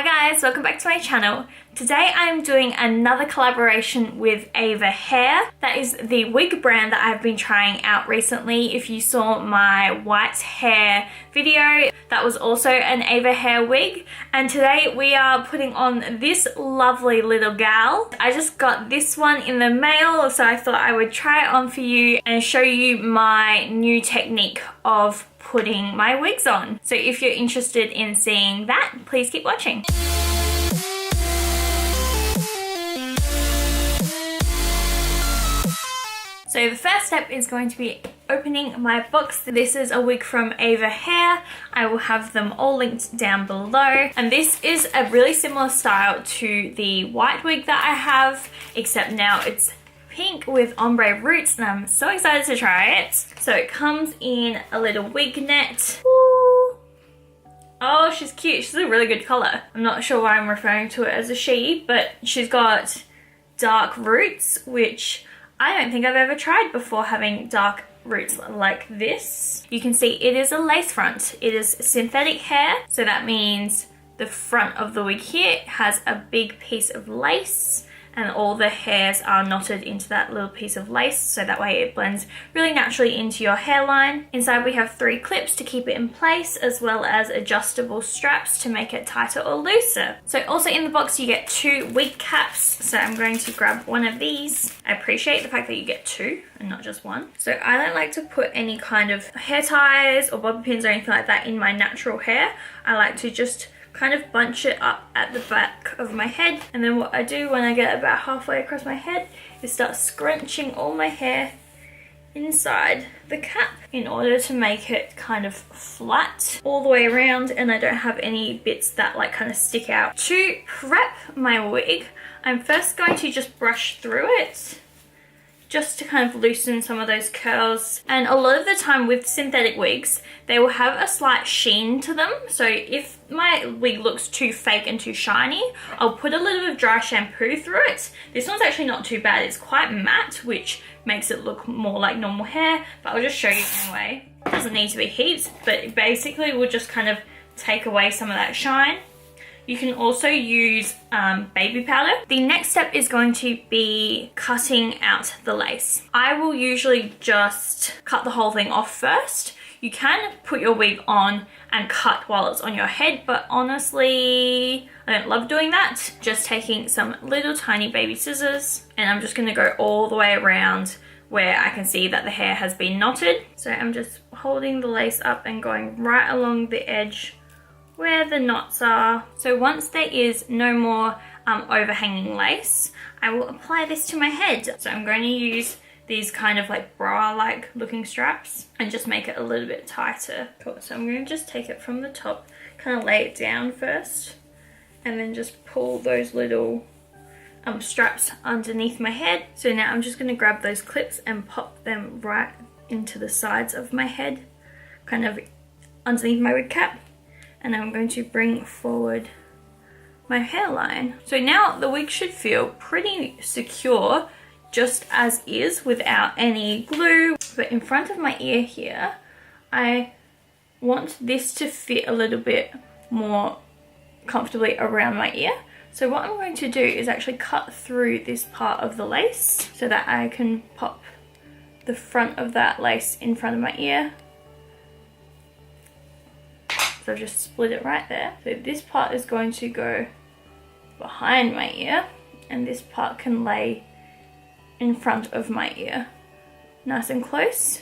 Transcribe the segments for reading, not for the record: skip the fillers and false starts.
Hi guys, welcome back to my channel. Today I'm doing another collaboration with Eva Hair. That is the wig brand that I've been trying out recently. If you saw my white hair video, that was also an Eva Hair wig. And today we are putting on this lovely little gal. I just got this one in the mail, so I thought I would try it on for you and show you my new technique of putting my wigs on. So if you're interested in seeing that, please keep watching. So the first step is going to be opening my box. This is a wig from Eva Hair. I will have them all linked down below. And this is a really similar style to the white wig that I have, except now it's pink with ombre roots, and I'm so excited to try it. So it comes in a little wig net. Ooh. Oh, she's cute. She's a really good color. I'm not sure why I'm referring to it as a she, but she's got dark roots, which I don't think I've ever tried before, having dark roots like this. You can see it is a lace front. It is synthetic hair, so that means the front of the wig here has a big piece of lace, and all the hairs are knotted into that little piece of lace, so that way it blends really naturally into your hairline. Inside we have 3 clips to keep it in place, as well as adjustable straps to make it tighter or looser. So also in the box you get 2 wig caps, so I'm going to grab one of these. I appreciate the fact that you get 2 and not just 1. So I don't like to put any kind of hair ties or bobby pins or anything like that in my natural hair. I like to just kind of bunch it up at the back of my head, and then what I do when I get about halfway across my head is start scrunching all my hair inside the cap in order to make it kind of flat all the way around, and I don't have any bits that like kind of stick out. To prep my wig, I'm first going to just brush through it just to kind of loosen some of those curls. And a lot of the time with synthetic wigs, they will have a slight sheen to them. So if my wig looks too fake and too shiny, I'll put a little bit of dry shampoo through it. This one's actually not too bad. It's quite matte, which makes it look more like normal hair, but I'll just show you anyway. It doesn't need to be heaps, but basically we'll just kind of take away some of that shine. You can also use baby powder. The next step is going to be cutting out the lace. I will usually just cut the whole thing off first. You can put your wig on and cut while it's on your head, but honestly, I don't love doing that. Just taking some little tiny baby scissors, and I'm just gonna go all the way around where I can see that the hair has been knotted. So I'm just holding the lace up and going right along the edge where the knots are. So once there is no more overhanging lace, I will apply this to my head. So I'm going to use these kind of like bra-like looking straps and just make it a little bit tighter. Cool. So I'm going to just take it from the top, kind of lay it down first, and then just pull those little straps underneath my head. So now I'm just going to grab those clips and pop them right into the sides of my head, kind of underneath my wig cap. And I'm going to bring forward my hairline. So now the wig should feel pretty secure, just as is, without any glue. But in front of my ear here, I want this to fit a little bit more comfortably around my ear. So what I'm going to do is actually cut through this part of the lace so that I can pop the front of that lace in front of my ear. So I've just split it right there. So this part is going to go behind my ear, and this part can lay in front of my ear. Nice and close.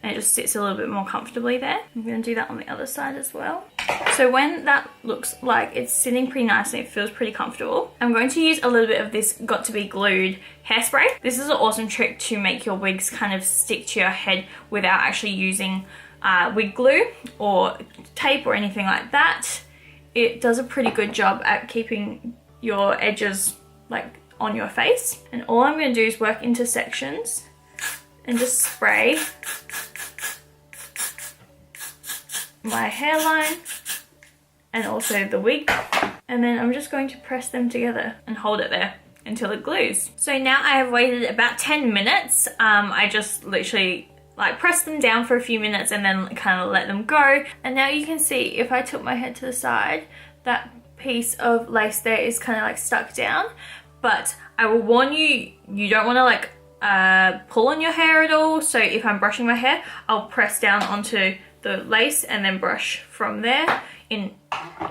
And it just sits a little bit more comfortably there. I'm going to do that on the other side as well. So when that looks like it's sitting pretty nicely, it feels pretty comfortable, I'm going to use a little bit of this Got To Be Glued hairspray. This is an awesome trick to make your wigs kind of stick to your head without actually using wig glue or tape or anything like that. It does a pretty good job at keeping your edges like on your face. And all I'm going to do is work into sections and just spray my hairline and also the wig, and then I'm just going to press them together and hold it there until it glues. So now I have waited about 10 minutes. I just literally like press them down for a few minutes and then kind of let them go. And now you can see if I tilt my head to the side, that piece of lace there is kind of like stuck down, but I will warn you, you don't want to like pull on your hair at all. So if I'm brushing my hair, I'll press down onto the lace and then brush from there in,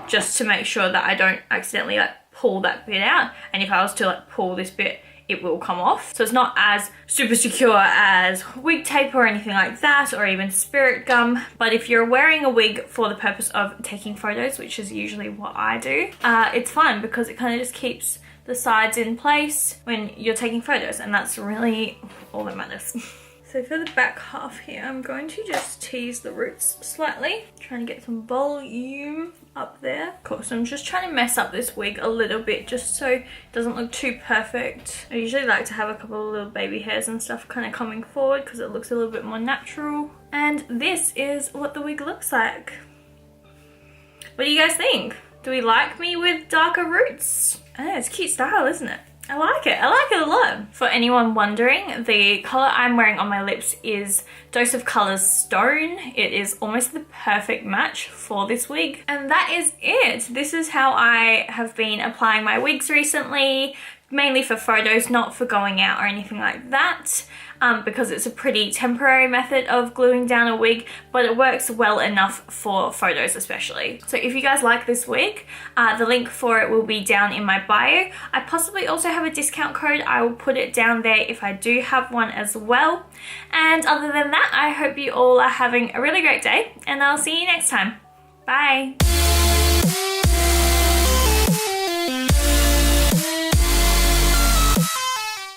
just to make sure that I don't accidentally like pull that bit out. And if I was to like pull this bit, it will come off. So it's not as super secure as wig tape or anything like that, or even spirit gum. But if you're wearing a wig for the purpose of taking photos, which is usually what I do, it's fine because it kind of just keeps the sides in place when you're taking photos, and that's really all that matters. So for the back half here, I'm going to just tease the roots slightly, trying to get some volume up there. Of course, I'm just trying to mess up this wig a little bit just so it doesn't look too perfect. I usually like to have a couple of little baby hairs and stuff kind of coming forward because it looks a little bit more natural. And this is what the wig looks like. What do you guys think? Do we like me with darker roots? I know, it's a cute style, isn't it? I like it. I like it a lot. For anyone wondering, the colour I'm wearing on my lips is Dose of Colours Stone. It is almost the perfect match for this wig. And that is it. This is how I have been applying my wigs recently, mainly for photos, not for going out or anything like that. Because it's a pretty temporary method of gluing down a wig, but it works well enough for photos especially. So if you guys like this wig, the link for it will be down in my bio. I possibly also have a discount code. I will put it down there if I do have one as well. And other than that, I hope you all are having a really great day, and I'll see you next time. Bye!